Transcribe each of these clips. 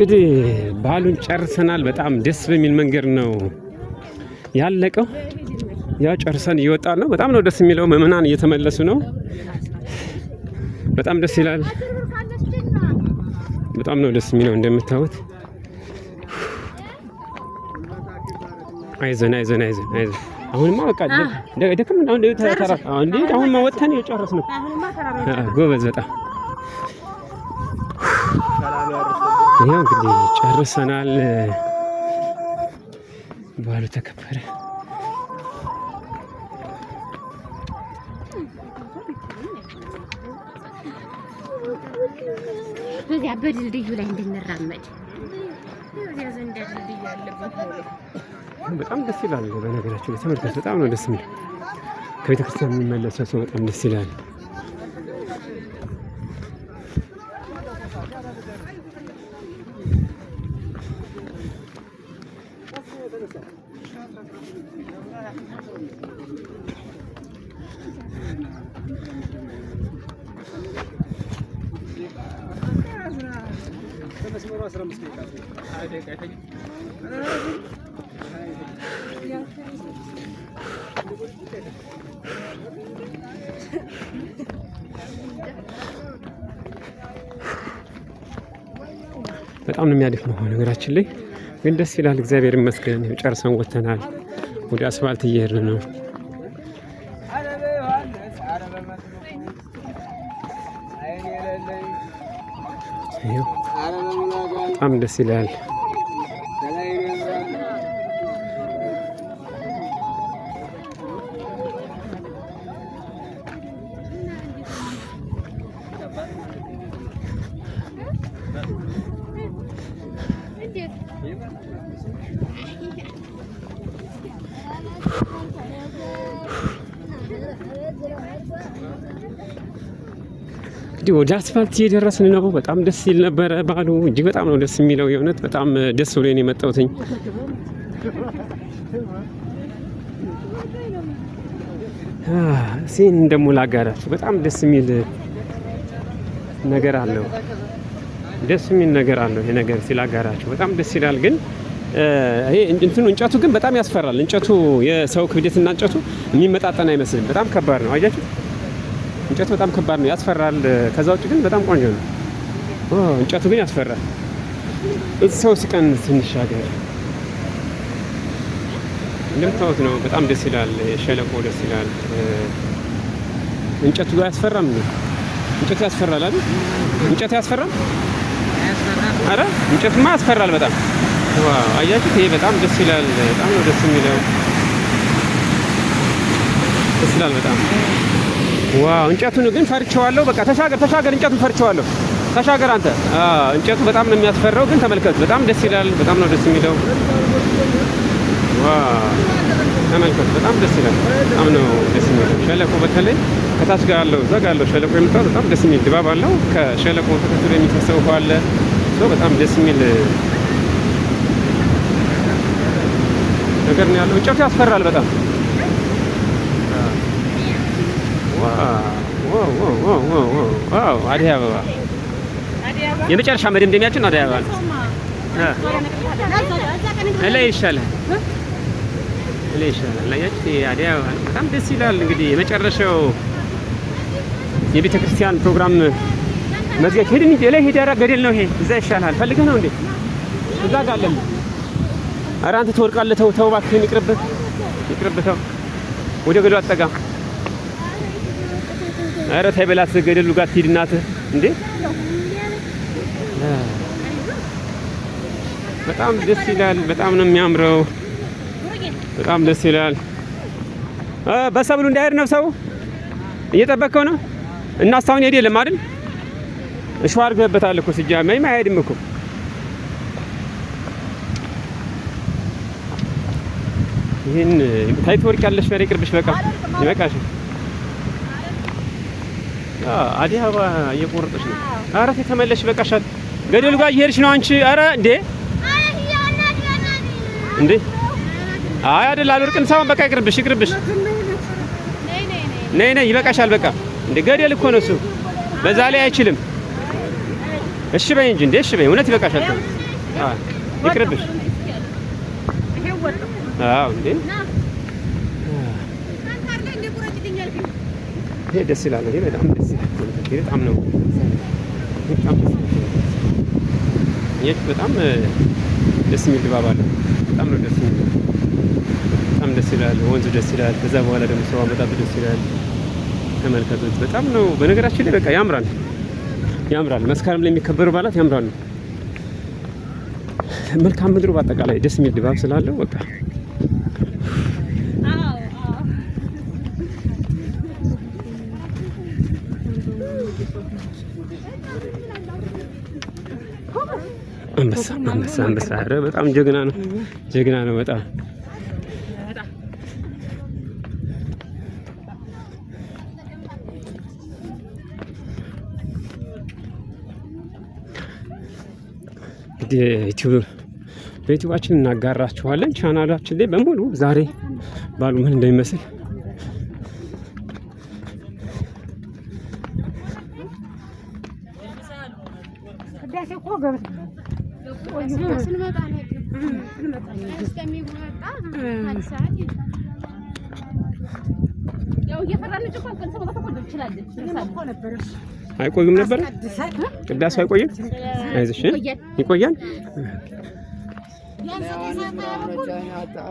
እንግዲህ በዓሉን ጨርሰናል። በጣም ደስ በሚል መንገድ ነው ያለቀው። ያው ጨርሰን እየወጣን ነው። በጣም ነው ደስ የሚለው። ምዕመናን እየተመለሱ ነው። በጣም ደስ ይላል። በጣም ነው ደስ የሚለው እንደምታዩት። አይዘን አሁንማ በቃ ደከም አሁን ወጥተን የጨረስን ነው። ጎበዝ በጣም ይሄው እንግዲህ ጨርሰናል። በዓሉ ተከበረ። በዚያ በድልድዩ ላይ እንድንራመድ እዚያ ዘንድ ድልድይ ያለበት በጣም ደስ ይላል። በነገራችን ተመልከቱ፣ በጣም ነው ደስ የሚለው። ከቤተ ክርስቲያን የሚመለሰው ሰው በጣም ደስ ይላል። በጣም ነው የሚያደክመው ነገራችን ላይ ግን ደስ ይላል። እግዚአብሔር ይመስገን ጨርሰን ወጥተናል። ወደ አስፋልት እየሄድን ነው። በጣም ደስ ይላል። እንግዲህ ወደ አስፋልት እየደረስን ነው። በጣም ደስ ይል ነበረ በዓሉ። እጅግ በጣም ነው ደስ የሚለው። የእውነት በጣም ደስ ብሎኝ ነው የመጣሁትኝ። ሲን ደግሞ ላጋራችሁ። በጣም ደስ የሚል ነገር አለው። ደስ የሚል ነገር አለው። ይሄ ነገር ሲላጋራችሁ በጣም ደስ ይላል። ግን ይሄ እንትኑ እንጨቱ ግን በጣም ያስፈራል። እንጨቱ የሰው ክብደትና እንጨቱ የሚመጣጠን አይመስልም። በጣም ከባድ ነው። አያችሁ? እንጨቱ በጣም ከባድ ነው፣ ያስፈራል። ከዛ ውጭ ግን በጣም ቆንጆ ነው። እንጨቱ ግን ያስፈራል። ሰው ሲቀን ትንሽ ሀገር እንደምታዩት ነው። በጣም ደስ ይላል። ሸለቆ ደስ ይላል። እንጨቱ ጋር ያስፈራም ነው። እንጨቱ ያስፈራል አይደል? እንጨቱ ያስፈራል። አረ እንጨቱማ ያስፈራል በጣም። ዋው አያችሁት? ይሄ በጣም ደስ ይላል። በጣም ነው ደስ የሚለው። ደስ ይላል በጣም። ዋው እንጨቱን ግን ፈርቼዋለሁ። በቃ ተሻገር። እንጨቱን ፈርቼዋለሁ። ተሻገር አንተ። እንጨቱ በጣም ነው የሚያስፈራው። ግን ተመልከት፣ በጣም ደስ ይላል። በጣም ነው ደስ የሚለው። ዋው ተመልከት፣ በጣም ደስ ይላል። በጣም ነው ደስ የሚለው። ሸለቆ በተለይ ከታች ጋር ያለው እዛ ጋር ያለው ሸለቆ የምታዩት በጣም ደስ የሚል ድባብ አለው። ከሸለቆ ተከትሎ የሚፈሰው ውሃ አለ። በጣም ደስ የሚል ነገር ነው ያለው። እንጨቱ ያስፈራል በጣም። ዋው አደይ አበባ የመጨረሻ መደምደሚያችን አደይ አበባ ነው። ላይ ይሻላል። ላያችሁ አደይ አበባ በጣም ደስ ይላል። እንግዲህ የመጨረሻው የቤተ ክርስቲያን ፕሮግራም መዝጊያ ሄድን እንጂ ላይ ሄድ ያራ ገደል ነው ይሄ። እዛ ይሻላል። ፈልገህ ነው እንዴ? እዛ ጋር አለ። ኧረ አንተ ትወድቃለህ። ተው እባክህን፣ ይቅርብህ። ተው ወደ ገደሉ አትጠጋም። ኧረ ተይ በላት፣ ገደሉ ጋር ትሂድ እናትህ እንዴ። በጣም ደስ ይላል። በጣም ነው የሚያምረው። በጣም ደስ ይላል። በሰብሉ እንዳይሄድ ነው ሰው እየጠበቀው ነው። እና እስካሁን ሄድ የለም አይደል? እሺ አድርገህበታል እኮ ሲጀመር አይሄድም እኮ። ይሄን ታይ ትወርቂያለሽ። ፈሬ ቅርብሽ በቃ ይበቃሽ። አደይ አበባ እየቆረጠች ነው። ኧረ ተመለሽ በቃሻል። ገደሉ ጋር እየሄድሽ ነው አንቺ። ኧረ እንዴ አይ አይደል አልወርቅም። ሳይሆን በቃ ይቅርብሽ። ነይ ይበቃሻል። በቃ እንደ ገደል እኮ ነው እሱ። በዛ ላይ አይችልም። እሺ በይ እንጂ እንዴ። እሺ በይ እውነት ይበቃሻል። ይቅርብሽ። አዎ እንዴ ይሄ ደስ ይላል። ይሄ በጣም ደስ ይላል። በጣም ነው በጣም ደስ የሚል ድባብ አለው። በጣም ነው ደስ የሚል። በጣም ደስ ይላል። ወንዙ ደስ ይላል። ከዛ በኋላ ደግሞ ሰው አመጣጡ ደስ ይላል። ተመልከቱት። በጣም ነው በነገራችን ላይ በቃ ያምራል። መስከረም ላይ የሚከበሩ በዓላት ያምራሉ። መልካም ምድሩ በአጠቃላይ ደስ የሚል ድባብ ስላለው በቃ አንበሳ ኧረ በጣም ጀግና ነው በጣም በዩቲዩባችን እናጋራችኋለን። ቻናላችን ላይ በሙሉ ዛሬ ባሉ ምን እንደሚመስል አይቆዩም ነበር። ቅዳሴ አይቆይም። አይዞሽ ይቆያል።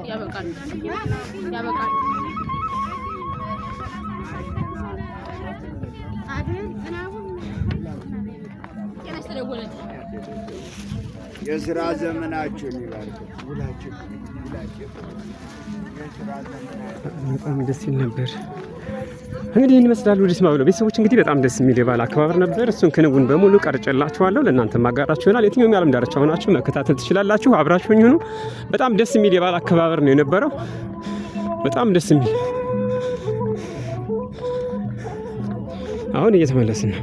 ያበቃል። የስራ ዘመናችን ይባርክ። በጣም ደስ ይል ነበር። እንግዲህ ይህን ይመስላል ወደ ስማ ብለው ቤተሰቦች። እንግዲህ በጣም ደስ የሚል የበዓል አከባበር ነበር። እሱን ክንውን በሙሉ ቀርጬላችኋለሁ። ለእናንተ ማጋራችሁ ይሆናል። የትኛውም የዓለም ዳርቻ ሆናችሁ መከታተል ትችላላችሁ። አብራችሁኝ ሁኑ። በጣም ደስ የሚል የበዓል አከባበር ነው የነበረው። በጣም ደስ የሚል አሁን እየተመለስን ነው።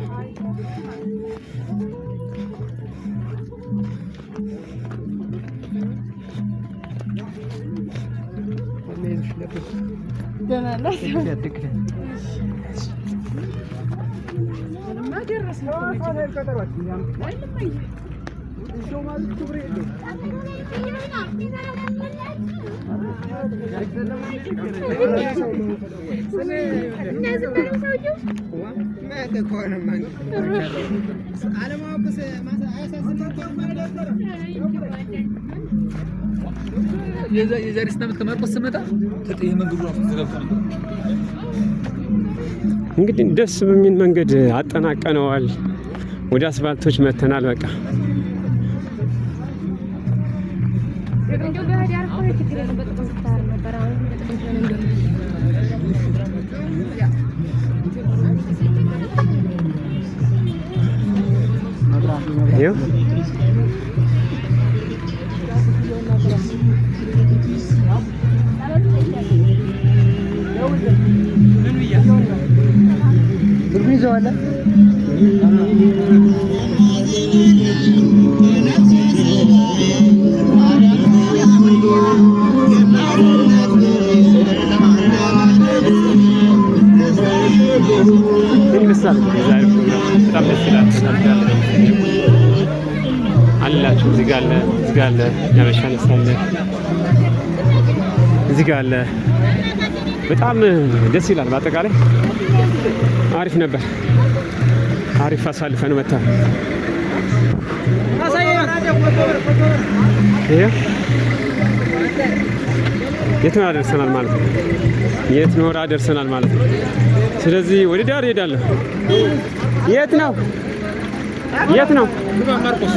የዛሬ ስናመት ከማርቆስ ስመጣ ተጠየ መንገዱ ነው ተዘጋግቶ እንግዲህ ደስ በሚል መንገድ አጠናቀነዋል። ወደ አስፋልቶች መተናል። በቃ ይኸው በጣም ደስ ይላል አላችሁ። እዚህ ጋር አለ ያበሻ ነሳለ እዚህ ጋር አለ። በጣም ደስ ይላል። በአጠቃላይ አሪፍ ነበር። አሪፍ አሳልፈን መጣ። የት ነው ደርሰናል ማለት ነው። የት ነው ደርሰናል ማለት ነው። ስለዚህ ወደ ዳር ሄዳለሁ። የት ነው ማርቆስ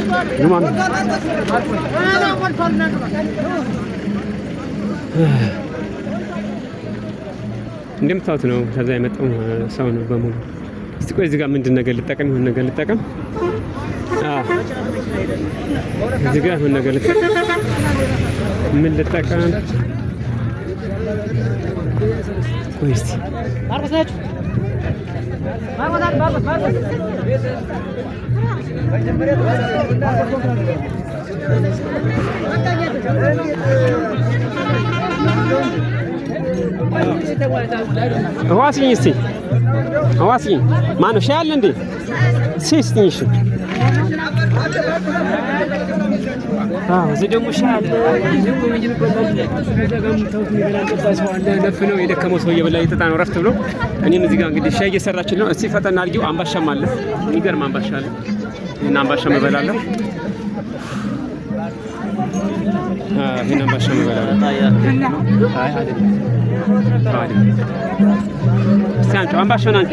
እንደምታዩት ነው። ከዛ የመጣው ሰው ነው በሙሉ። እስቲ ቆይ እዚህ ጋር ምንድን ነገር ልጠቀም? ይሁን ነገር ልጠቀም። እዚህ ጋር ይሁን ነገር ልጠቀም። ምን ልጠቀም? ቆይ እስቲ ህዋስኝ እስቲ ህዋስኝ ማነው ሻይ አለ እንዴ? እስቲ እሺ እዚህ ደግሞ ሻይ አለ። ነፍ ነው የደከመው ሰው እየበላ እየጠጣ ነው ረፍት ብሎ። እኔም እዚህ ጋር እንግዲህ ሻይ እየሰራችን ነው። እስቲ ፈጠን አድርጊው። አምባሻም አለ፣ የሚገርም አምባሻ አለ እና አምባሻም እበላለሁ። ይሄን አምባሻም እበላለሁ። አይ አይደለም እስቲ አንቺ አምባሻውን አንቺ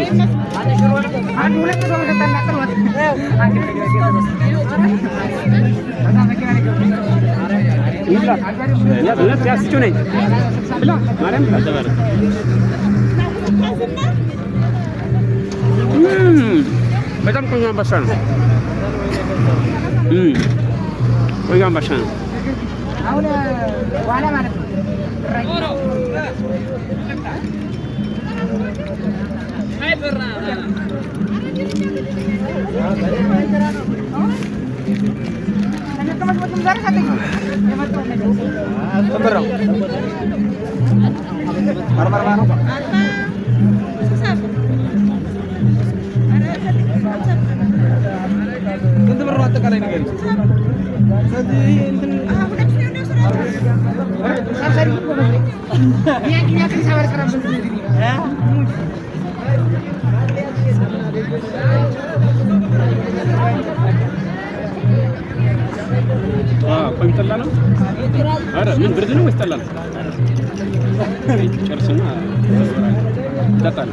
በጣም ቆንጆ አምባሻ ነው። ቆንጆ አምባሻ ነው። ቆይ ጠላ ነው። ኧረ ምን ብርድ ነው ወይስ ጠላ ነው? ጨርስና ጠጣለ።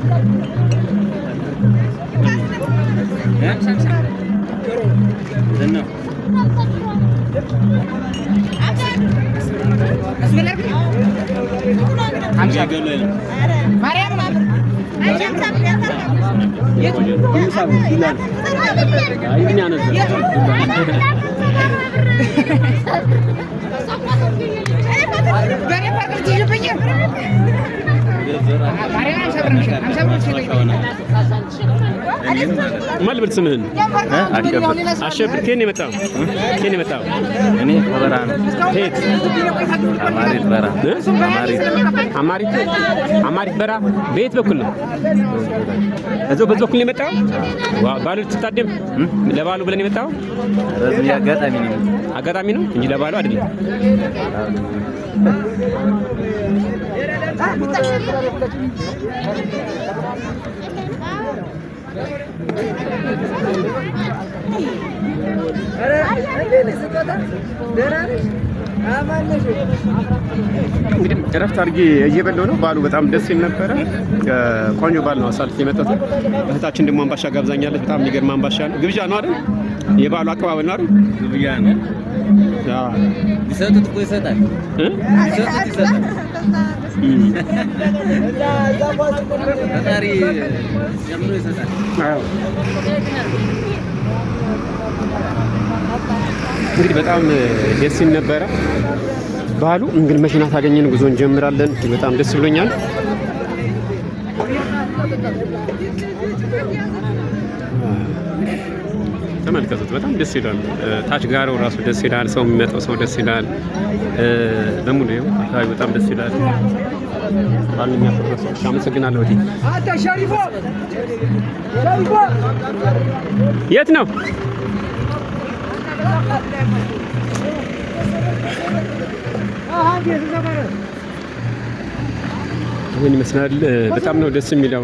ማን ልበል ስምህን? አሸብር። ከየት ነው የመጣው? ከየት ነው የመጣው? እኔ ከበራ ነው። ከየት? አማሪት በራ። አማሪት አማሪት በራ። በየት በኩል ነው? እዛው በዚህ በኩል ነው የመጣው? ባሉ ልትታደም ለባሉ ብለን የመጣው? ረዝም አጋጣሚ ነው። አጋጣሚ ነው እንጂ ለባሉ አይደለም። እንግዲህ እረፍት አድርጌ እየበላሁ ነው። ባሉ በጣም ደስ ይል ነበረ። ቆንጆ ባል ነው አሳልፍ የመጣሁት። እህታችን ደግሞ አምባሻ ጋብዛኛለች። በጣም የሚገርም አምባሻ ነው። ግብዣ ነው አይደል? የባሉ አቀባበል ነው አይደል? ግብዣ ነው። ይሰጡት እኮ ይሰጣል። ይሰጡት ይሰጣል። ፈጣሪ ጀምሮ ይሰጣል። እንግዲህ በጣም ደስ ይል ነበረ ባህሉ። እንግዲህ መኪና ታገኘን ጉዞ እንጀምራለን። በጣም ደስ ብሎኛል። ተመልከቱት፣ በጣም ደስ ይላል። ታች ጋር ራሱ ደስ ይላል። ሰው የሚመጣው ሰው ደስ ይላል። በሙሉ ይኸው አካባቢ በጣም ደስ ይላል። ባልኛ ፕሮፌሰር አመሰግናለሁ። የት ነው? ይህን ይመስላል። በጣም ነው ደስ የሚለው።